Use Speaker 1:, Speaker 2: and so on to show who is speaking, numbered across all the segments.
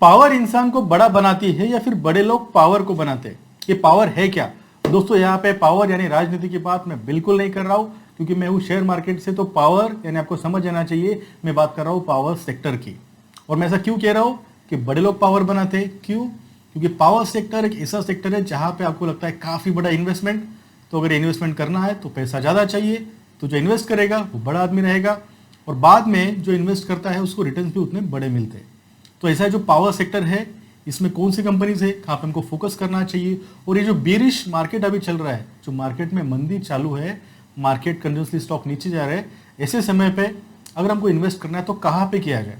Speaker 1: Power इंसान को बड़ा बनाती है या फिर बड़े लोग पावर को बनाते हैं? ये पावर है क्या? दोस्तों यहाँ पे पावर यानी राजनीति की बात मैं बिल्कुल नहीं कर रहा हूँ, क्योंकि मैं हूँ शेयर मार्केट से। तो पावर यानी आपको समझ आना चाहिए, मैं बात कर रहा हूँ पावर सेक्टर की। और मैं ऐसा क्यों कह रहा हूँ कि बड़े लोग पावर बनाते हैं? क्यों? क्योंकि पावर सेक्टर एक ऐसा सेक्टर है जहां पे आपको लगता है काफी बड़ा इन्वेस्टमेंट। तो अगर इन्वेस्टमेंट करना है तो पैसा ज्यादा चाहिए, तो जो इन्वेस्ट करेगा वो बड़ा आदमी रहेगा, और बाद में जो इन्वेस्ट करता है उसको रिटर्न भी उतने बड़े मिलते हैं। तो ऐसा जो पावर सेक्टर है, इसमें कौन सी कंपनीज है, कहाँ पे हमको फोकस करना चाहिए। और ये जो बेरिश मार्केट अभी चल रहा है, जो मार्केट में मंदी चालू है, मार्केट कंटिन्यूसली स्टॉक नीचे जा रहे हैं, ऐसे समय पे अगर हमको इन्वेस्ट करना है तो कहाँ पे किया जाए।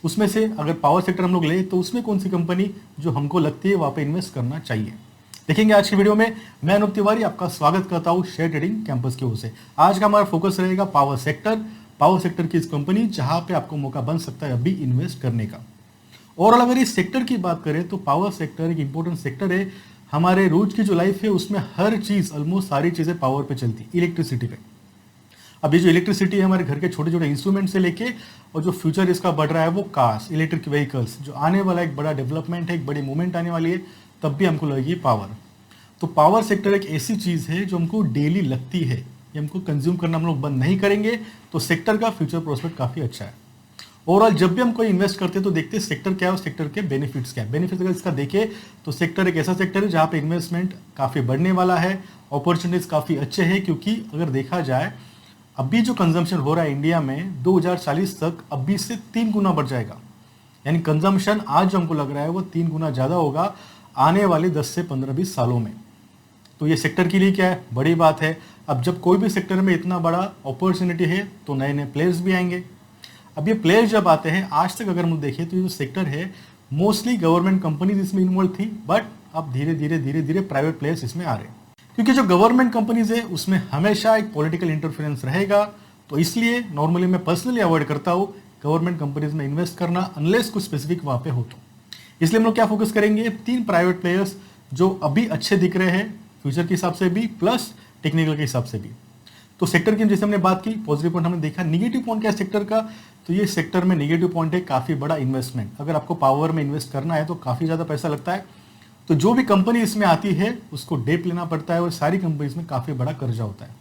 Speaker 1: उसमें से अगर पावर सेक्टर हम लोग ले तो उसमें कौन सी कंपनी जो हमको लगती है वहाँ पे इन्वेस्ट करना चाहिए, देखेंगे आज की वीडियो में। मैं अनूप तिवारी आपका स्वागत करता हूँ शेयर ट्रेडिंग कैंपस की ओर से। आज का हमारा फोकस रहेगा पावर सेक्टर की इस कंपनी जहां पे आपको मौका बन सकता है अभी इन्वेस्ट करने का। और अगर इस सेक्टर की बात करें तो पावर सेक्टर एक इंपॉर्टेंट सेक्टर है। हमारे रोज की जो लाइफ है उसमें हर चीज, ऑलमोस्ट सारी चीजें पावर पे चलती है, इलेक्ट्रिसिटी पे। अब ये जो इलेक्ट्रिसिटी है हमारे घर के छोटे छोटे इंस्ट्रूमेंट से लेके, और जो फ्यूचर इसका बढ़ रहा है वो कार्स, इलेक्ट्रिक व्हीकल्स, जो आने वाला एक बड़ा डेवलपमेंट है, एक बड़ी मूवमेंट आने वाली है, तब भी हमको लगेगी पावर। तो पावर सेक्टर एक ऐसी चीज है जो हमको डेली लगती है, ये हमको कंज्यूम करना हम लोग बंद नहीं करेंगे, तो सेक्टर का फ्यूचर प्रोस्पेक्ट काफी अच्छा है। ओवरऑल जब भी हम कोई इन्वेस्ट करते हैं तो देखते हैं सेक्टर क्या है और सेक्टर के बेनिफिट्स क्या है। बेनिफिट्स अगर इसका देखें तो सेक्टर एक ऐसा सेक्टर है जहाँ पे इन्वेस्टमेंट काफी बढ़ने वाला है, अपॉर्चुनिटीज काफी अच्छे हैं, क्योंकि अगर देखा जाए अभी जो कंजम्पशन हो रहा है इंडिया में 2040 तक अभी से 3 गुना बढ़ जाएगा। यानी कंजम्पशन आज जो हमको लग रहा है वो 3 गुना ज्यादा होगा आने वाले 10 से 15-20 सालों में। तो ये सेक्टर के लिए क्या है, बड़ी बात है। अब जब कोई भी सेक्टर में इतना बड़ा अपॉर्चुनिटी है तो नए नए प्लेयर्स भी आएंगे। अब ये प्लेयर्स जब आते हैं, आज तक अगर हम देखें तो ये जो सेक्टर है मोस्टली गवर्नमेंट कंपनीज इसमें इन्वॉल्व थी, बट अब धीरे धीरे प्राइवेट प्लेयर्स इसमें आ रहे हैं। क्योंकि जो गवर्नमेंट कंपनीज है उसमें हमेशा एक पॉलिटिकल इंटरफेरेंस रहेगा, तो इसलिए नॉर्मली मैं पर्सनली अवॉइड करता हूँ गवर्नमेंट कंपनीज में इन्वेस्ट करना, अनलेस कुछ स्पेसिफिक वहां पे हो तो। इसलिए हम लोग क्या फोकस करेंगे, 3 प्राइवेट प्लेयर्स जो अभी अच्छे दिख रहे हैं फ्यूचर के हिसाब से भी, प्लस टेक्निकल के हिसाब से भी। तो सेक्टर की जैसे हमने बात की, पॉजिटिव पॉइंट हमने देखा। निगेटिव पॉइंट क्या है सेक्टर का, तो ये सेक्टर में निगेटिव पॉइंट है काफी बड़ा इन्वेस्टमेंट। अगर आपको पावर में इन्वेस्ट करना है तो काफी ज्यादा पैसा लगता है, तो जो भी कंपनी इसमें आती है उसको डेप लेना पड़ता है, और सारी कंपनीज में काफी बड़ा कर्जा होता है।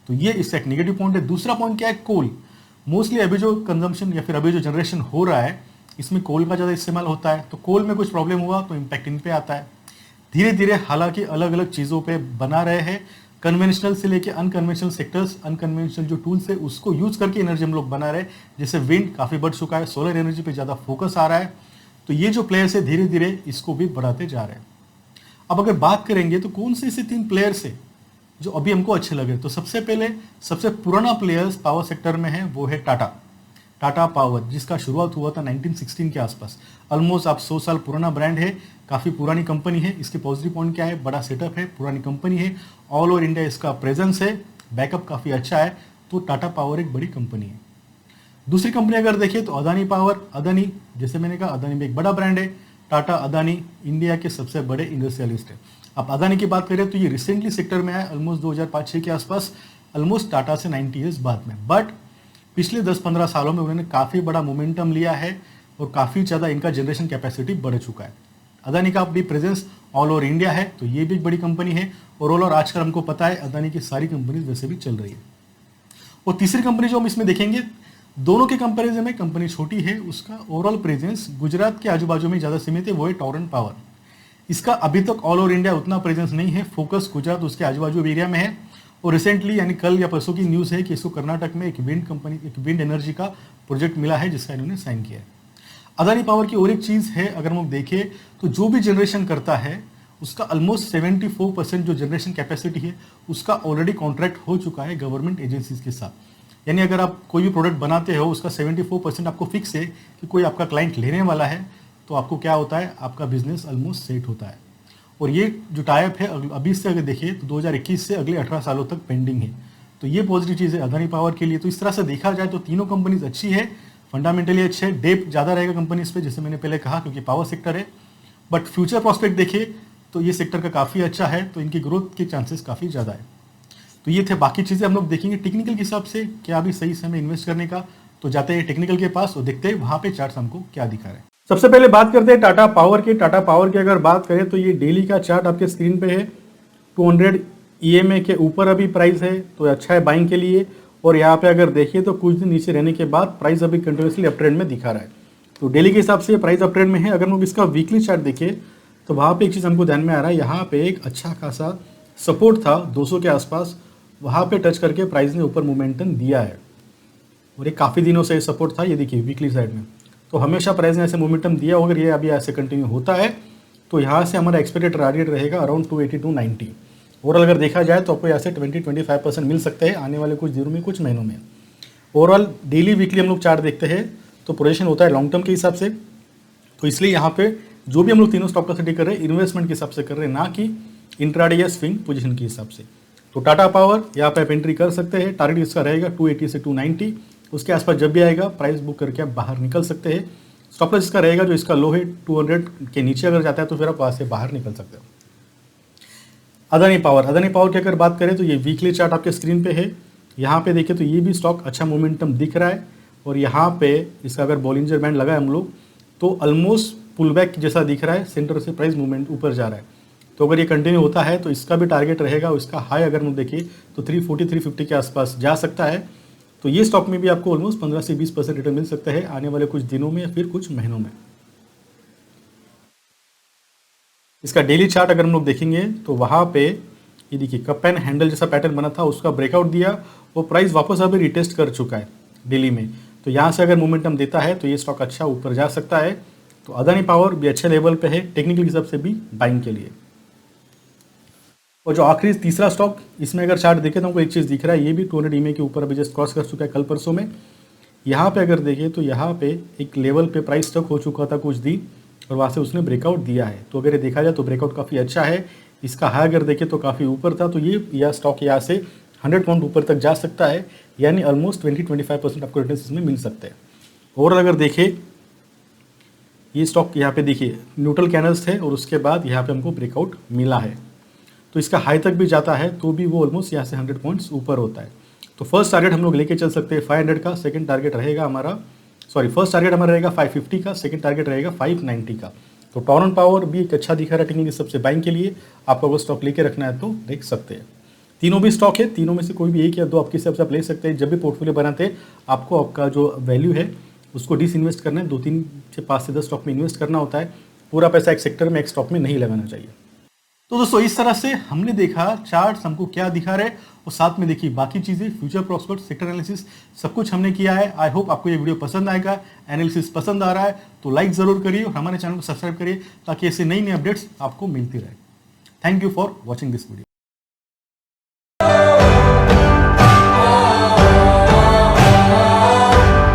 Speaker 1: तो ये इसका एक निगेटिव पॉइंट है। दूसरा पॉइंट क्या है, कोल। मोस्टली अभी जो कंजम्पशन या फिर अभी जो जनरेशन हो रहा है इसमें कोल का ज्यादा इस्तेमाल होता है, तो कोल में कुछ प्रॉब्लम हुआ तो इम्पैक्ट इन पे आता है। धीरे धीरे हालांकि अलग अलग चीजों पे बना रहे हैं, कन्वेंशनल से लेके अनकन्वेंशनल सेक्टर्स, अनकन्वेंशनल जो टूल्स है उसको यूज करके एनर्जी हम लोग बना रहे हैं। जैसे विंड काफी बढ़ चुका है, सोलर एनर्जी पे ज्यादा फोकस आ रहा है, तो ये जो प्लेयर्स है धीरे धीरे इसको भी बढ़ाते जा रहे हैं। अब अगर बात करेंगे तो कौन से ऐसे 3 प्लेयर्स है जो अभी हमको अच्छे लगे, तो सबसे पहले सबसे पुराना प्लेयर्स पावर सेक्टर में है वो है टाटा पावर, जिसका शुरुआत हुआ था 1916 के आसपास। ऑलमोस्ट आप 100 साल पुराना ब्रांड है, काफी पुरानी कंपनी है। इसके पॉजिटिव पॉइंट क्या है, बड़ा सेटअप है, पुरानी कंपनी है, ऑल ओवर इंडिया इसका प्रेजेंस है, बैकअप काफी अच्छा है, तो टाटा पावर एक बड़ी कंपनी है। दूसरी कंपनी अगर देखिए तो अदानी पावर। अदानी, जैसे मैंने कहा, अदानी में एक बड़ा ब्रांड है। टाटा अदानी इंडिया के सबसे बड़े इंडस्ट्रियलिस्ट है। अब अदानी की बात करें तो ये रिसेंटली सेक्टर में आया ऑलमोस्ट 2005-06 के आसपास, ऑलमोस्ट टाटा से 90 ईयर्स बाद में, बट पिछले 10-15 सालों में उन्होंने काफी बड़ा मोमेंटम लिया है और काफी ज्यादा इनका जनरेशन कैपेसिटी बढ़ चुका है। अदानी का भी प्रेजेंस ऑल ओवर इंडिया है, तो ये भी एक बड़ी कंपनी है। और ऑल ओवर आजकल हमको पता है अदानी की सारी कंपनीज वैसे भी चल रही है। और तीसरी कंपनी जो हम इसमें देखेंगे, दोनों के कंपैरिजन में कंपनी छोटी है, उसका ओवरऑल प्रेजेंस गुजरात के आजू बाजू में ज्यादा सीमित है, वो है टॉरेंट पावर। इसका अभी तक ऑल ओवर इंडिया उतना प्रेजेंस नहीं है, फोकस गुजरात उसके आजू बाजू एरिया में है। और रिसेंटली यानी कल या परसों की न्यूज़ है कि इसको कर्नाटक में एक विंड एनर्जी का प्रोजेक्ट मिला है, जिसका इन्होंने साइन किया है। अदानी पावर की और एक चीज है, अगर हम देखें तो जो भी जनरेशन करता है उसका ऑलमोस्ट 74% जो जनरेशन कैपेसिटी है उसका ऑलरेडी कॉन्ट्रैक्ट हो चुका है गवर्नमेंट एजेंसीज के साथ। यानी अगर आप कोई भी प्रोडक्ट बनाते हो उसका 74% आपको फिक्स है कि कोई आपका क्लाइंट लेने वाला है, तो आपको क्या होता है, आपका बिजनेस ऑलमोस्ट सेट होता है। और ये जो टाइप है अभी से अगर देखिए तो 2021 से अगले 18 सालों तक पेंडिंग है, तो ये पॉजिटिव चीज़ है अदानी पावर के लिए। तो इस तरह से देखा जाए तो तीनों कंपनीज अच्छी है, फंडामेंटली अच्छे है, डेप ज़्यादा रहेगा कंपनीज पे, जैसे मैंने पहले कहा, क्योंकि पावर सेक्टर है। बट फ्यूचर प्रोस्पेक्ट देखिए तो ये सेक्टर का काफ़ी अच्छा है, तो इनकी ग्रोथ के चांसेस काफ़ी ज़्यादा है। तो ये थे, बाकी चीज़ें हम लोग देखेंगे टेक्निकल के हिसाब से क्या अभी सही समय इन्वेस्ट करने का। तो जाते हैं टेक्निकल के पास और देखते हैं वहाँ पे चार्ट्स हमको क्या दिखा रहे हैं। सबसे पहले बात करते हैं टाटा पावर की। टाटा पावर की अगर बात करें तो ये डेली का चार्ट आपके स्क्रीन पे है। 200 EMA के ऊपर अभी प्राइस है, तो अच्छा है बाइंग के लिए। और यहाँ पे अगर देखिए तो कुछ दिन नीचे रहने के बाद प्राइस अभी कंटिन्यूसली अप ट्रेंड में दिखा रहा है। तो डेली के हिसाब से प्राइस अप ट्रेंड में है। अगर हम इसका वीकली चार्ट देखें तो वहाँ पे एक चीज़ हमको ध्यान में आ रहा है, यहाँ पे एक अच्छा खासा सपोर्ट था 200 के आसपास, वहाँ पे टच करके प्राइस ने ऊपर मोमेंटम दिया है और ये काफ़ी दिनों से सपोर्ट था। ये देखिए वीकली साइड में, तो हमेशा प्राइस ने ऐसे मोमेंटम दिया। अगर ये अभी ऐसे कंटिन्यू होता है तो यहाँ से हमारा एक्सपेक्टेड टारगेट रहेगा अराउंड 280 to 90। ओवरऑल अगर देखा जाए तो आपको यहाँ से 20-25% मिल सकते हैं आने वाले कुछ दिनों में, कुछ महीनों में। ओवरऑल डेली वीकली हम लोग चार्ट देखते हैं तो पोजीशन होता है लॉन्ग टर्म के हिसाब से। तो इसलिए यहाँ पे जो भी हम लोग तीनों स्टॉक का स्टडी कर रहे हैं इन्वेस्टमेंट के हिसाब से कर रहे हैं, ना कि इंट्राडे या स्विंग पोजीशन के हिसाब से। तो टाटा पावर यहाँ पे आप एंट्री कर सकते हैं। टारगेट इसका रहेगा 280 से 290, उसके आसपास जब भी आएगा प्राइस बुक करके आप बाहर निकल सकते हैं। स्टॉप लॉस इसका रहेगा जो इसका लो है 200 के नीचे अगर जाता है तो फिर आप वहाँ से बाहर निकल सकते हो। अदानी पावर की अगर बात करें तो ये वीकली चार्ट आपके स्क्रीन पे है। यहाँ पे देखें तो ये भी स्टॉक अच्छा मोमेंटम दिख रहा है और यहाँ पे इसका अगर बॉलिंजर बैंड लगाए हम लोग तो ऑलमोस्ट पुल बैक जैसा दिख रहा है, सेंटर से प्राइस मूवमेंट ऊपर जा रहा है। तो अगर ये कंटिन्यू होता है तो इसका भी टारगेट रहेगा, इसका हाई अगर हम देखिए तो 340-350 के आसपास जा सकता है। तो ये स्टॉक में भी आपको ऑलमोस्ट 15 से 20% रिटर्न मिल सकता है आने वाले कुछ दिनों में या फिर कुछ महीनों में। इसका डेली चार्ट अगर हम लोग देखेंगे तो वहाँ पे ये देखिए कप एंड हैंडल जैसा पैटर्न बना था, उसका ब्रेकआउट दिया, वो प्राइस वापस अभी रिटेस्ट कर चुका है डेली में। तो यहाँ से अगर मोमेंटम देता है तो ये स्टॉक अच्छा ऊपर जा सकता है। तो अदानी पावर भी अच्छे लेवल पे है, टेक्निकल हिसाब से भी बाइंग के लिए। और जो आखिरी तीसरा स्टॉक, इसमें अगर चार्ट देखें तो हमको एक चीज़ दिख रहा है, ये भी 200 EMA के ऊपर अभी जस्ट क्रॉस कर चुका है कल परसों में। यहाँ पे अगर देखें तो यहाँ पे एक लेवल पे प्राइस स्टक हो चुका था कुछ दिन और वहाँ से उसने ब्रेकआउट दिया है। तो अगर ये देखा जाए तो ब्रेकआउट काफ़ी अच्छा है। इसका हाई अगर देखें तो काफ़ी ऊपर था, तो ये यह स्टॉक यहाँ से 100 पॉइंट ऊपर तक जा सकता है, यानी ऑलमोस्ट 20-25% आपको रिटर्न इसमें मिल सकते हैं। ओवरऑल अगर देखें ये स्टॉक यहाँ पे देखिए न्यूट्रल कैनल्स थे और उसके बाद यहाँ पे हमको ब्रेकआउट मिला है। तो इसका हाई तक भी जाता है तो भी वो ऑलमोस्ट यहाँ से 100 पॉइंट्स ऊपर होता है। तो फर्स्ट टारगेट हम लोग लेके चल सकते हैं 500 का, सेकंड टारगेट रहेगा हमारा फर्स्ट टारगेट हमारा रहेगा 550 का, सेकंड टारगेट रहेगा 590 का। तो टॉरन पावर भी एक अच्छा दिखा रहा है टेक्निकली सबसे बाइंग के लिए। आपको अगर स्टॉक लेके रखना है तो देख सकते हैं। तीनों भी स्टॉक है, तीनों में से कोई भी एक या दो आपके हिसाब से आप ले सकते हैं। जब भी पोर्टफोलियो बनाते हैं आपको आपका जो वैल्यू है उसको डिसइन्वेस्ट करना है, 2-3 से 5 से 10 स्टॉक में इन्वेस्ट करना होता है। पूरा पैसा एक सेक्टर में एक स्टॉक में नहीं लगाना चाहिए। तो दोस्तों इस तरह से हमने देखा चार्ट्स हमको क्या दिखा रहे और साथ में देखिए बाकी चीजें, फ्यूचर प्रॉस्पेक्ट, सेक्टर एनालिसिस, सब कुछ हमने किया है। आई होप आपको ये वीडियो पसंद आएगा। एनालिसिस पसंद आ रहा है तो लाइक जरूर करिए और हमारे चैनल को सब्सक्राइब करिए ताकि ऐसे नई नई अपडेट्स आपको मिलती रहे। Thank you for watching this video.